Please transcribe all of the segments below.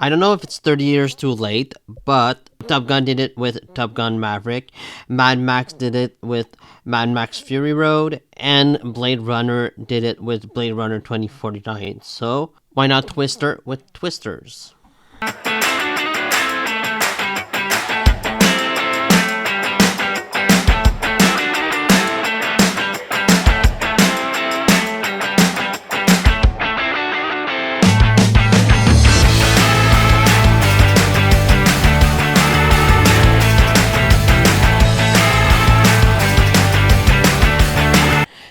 I don't know if it's 30 years too late, but Top Gun did it with Top Gun Maverick, Mad Max did it with Mad Max Fury Road, and Blade Runner did it with Blade Runner 2049. So, why not Twister with Twisters?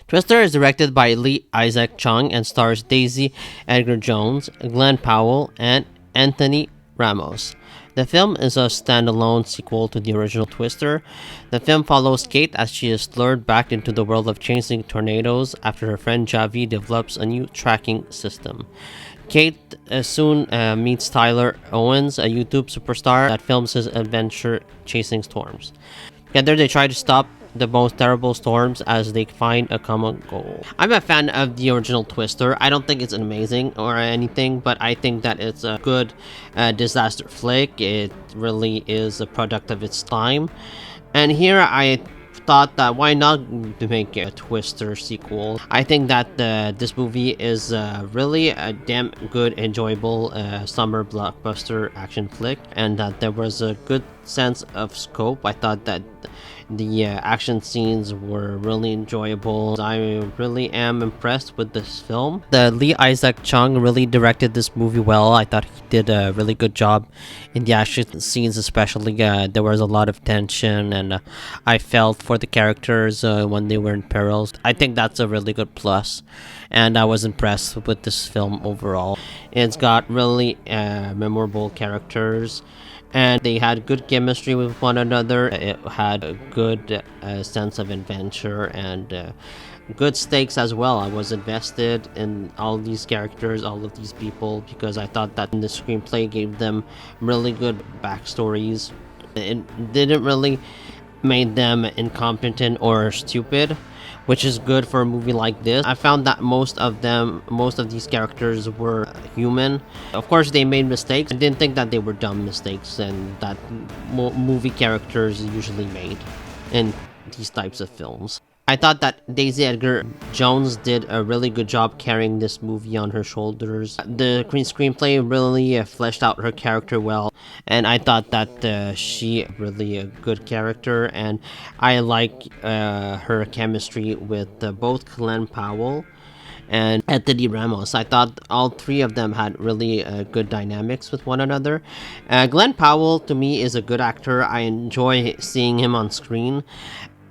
Twister is directed by Lee Isaac Chung and stars Daisy Edgar-Jones, Glenn Powell, and Anthony Ramos. The film is a standalone sequel to the original Twister. The film follows Kate as she is lured back into the world of chasing tornadoes after her friend Javi develops a new tracking system. Kate soon meets Tyler Owens, a YouTube superstar that films his adventure chasing storms. Together they try to stop the most terrible storms as they find a common goal. I'm a fan of the original Twister. I don't think it's amazing or anything, but I think that it's a good disaster flick. It really is a product of its time. And here I thought that why not make a Twister sequel. I think that this movie is really a damn good, enjoyable summer blockbuster action flick, and that there was a good sense of scope. I thought that the action scenes were really enjoyable. I really am impressed with this film. The Lee Isaac Chung really directed this movie well. I thought he did a really good job in the action scenes, especially. There was a lot of tension, and I felt for the characters when they were in perils. I think that's a really good plus, and I was impressed with this film overall. It's got really memorable characters, and they had good chemistry with one another. It had a good sense of adventure and good stakes as well. I was invested in all these characters, all of these people, because I thought that the screenplay gave them really good backstories. It didn't really make them incompetent or stupid, which is good for a movie like this. I found that most of these characters were human. Of course, they made mistakes. I didn't think that they were dumb mistakes and that movie characters usually made in these types of films. I thought that Daisy Edgar-Jones did a really good job carrying this movie on her shoulders. The screenplay really fleshed out her character well, and I thought that she really a good character, and I like her chemistry with both Glenn Powell and Anthony Ramos. I thought all three of them had really good dynamics with one another. Glenn Powell, to me, is a good actor. I enjoy seeing him on screen.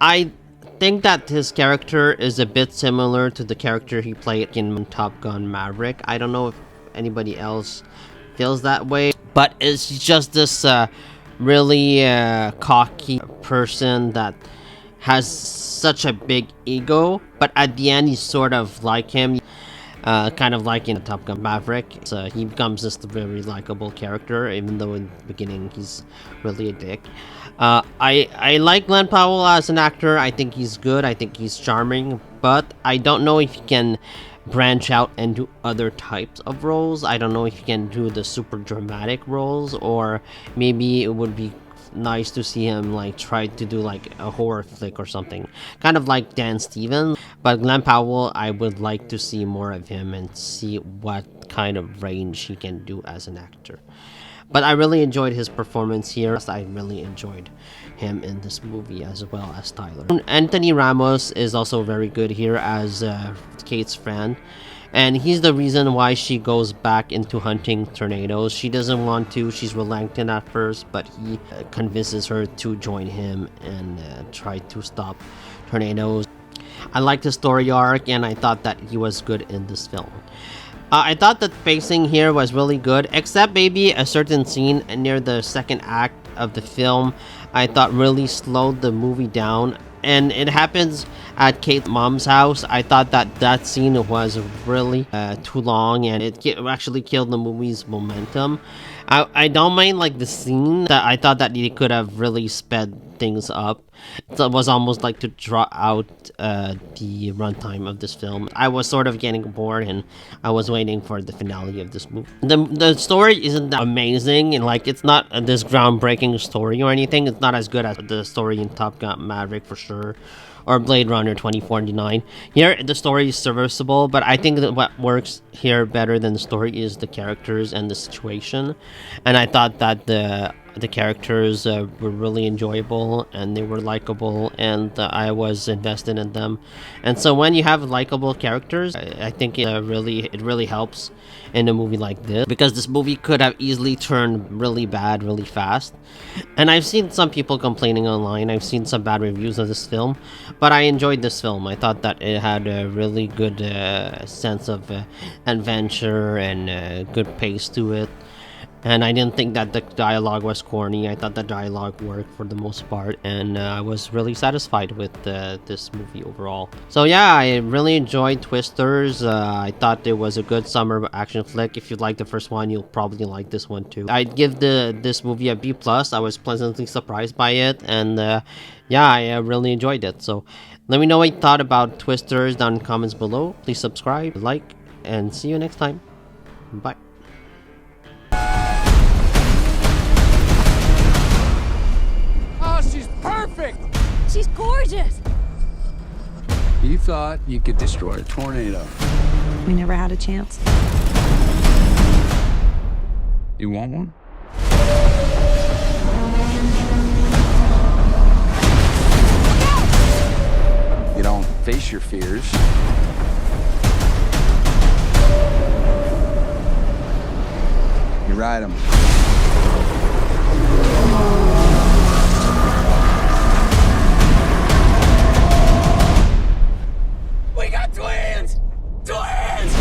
I think that his character is a bit similar to the character he played in Top Gun Maverick. I don't know if anybody else feels that way, but it's just this really cocky person that has such a big ego, but at the end he's sort of like him. Kind of like in Top Gun Maverick. So he becomes just a very likable character, even though in the beginning he's really a dick. I like Glenn Powell as an actor. I think he's good. I think he's charming, but I don't know if he can branch out and do other types of roles. I don't know if he can do the super dramatic roles, or maybe it would be nice to see him like try to do like a horror flick or something, kind of like Dan Stevens. But Glenn Powell, I would like to see more of him and see what kind of range he can do as an actor. But I really enjoyed his performance here. I really enjoyed him in this movie as well as Tyler. Anthony Ramos is also very good here as Kate's friend, and he's the reason why she goes back into hunting tornadoes. She doesn't want to. She's reluctant at first, but he convinces her to join him and try to stop tornadoes. I liked his story arc, and I thought that he was good in this film. I thought that pacing here was really good, except maybe a certain scene near the second act of the film I thought really slowed the movie down. And it happens at Kate's mom's house. I thought that scene was really too long, and it actually killed the movie's momentum. I don't mind like the scene. That I thought that he could have really sped things up, It was almost like to draw out the runtime of this film. I was sort of getting bored, and I was waiting for the finale of this movie. The story isn't that amazing, and like it's not this groundbreaking story or anything. It's not as good as the story in Top Gun Maverick for sure, or Blade Runner 2049. Here, the story is serviceable, but I think that what works here better than the story is the characters and the situation. And I thought that the characters were really enjoyable, and they were likable, and I was invested in them. And so when you have likable characters, I think it really helps in a movie like this, because this movie could have easily turned really bad really fast. And I've seen some people complaining online. I've seen some bad reviews of this film, but I enjoyed this film. I thought that it had a really good sense of adventure and good pace to it. And I didn't think that the dialogue was corny. I thought the dialogue worked for the most part, and I was really satisfied with this movie overall. So yeah, I really enjoyed Twisters. I thought it was a good summer action flick. If you like the first one, you'll probably like this one too. I'd give this movie a B+. I was pleasantly surprised by it, and yeah, I really enjoyed it. So let me know what you thought about Twisters down in the comments below. Please subscribe, like, and see you next time. Bye. Perfect! She's gorgeous! You thought you could destroy a tornado. We never had a chance. You want one? You don't face your fears. You ride them. We got twins! Twins!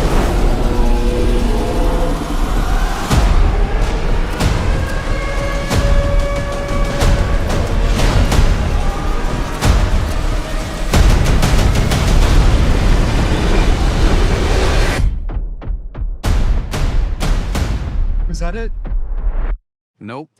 Was that it? Nope.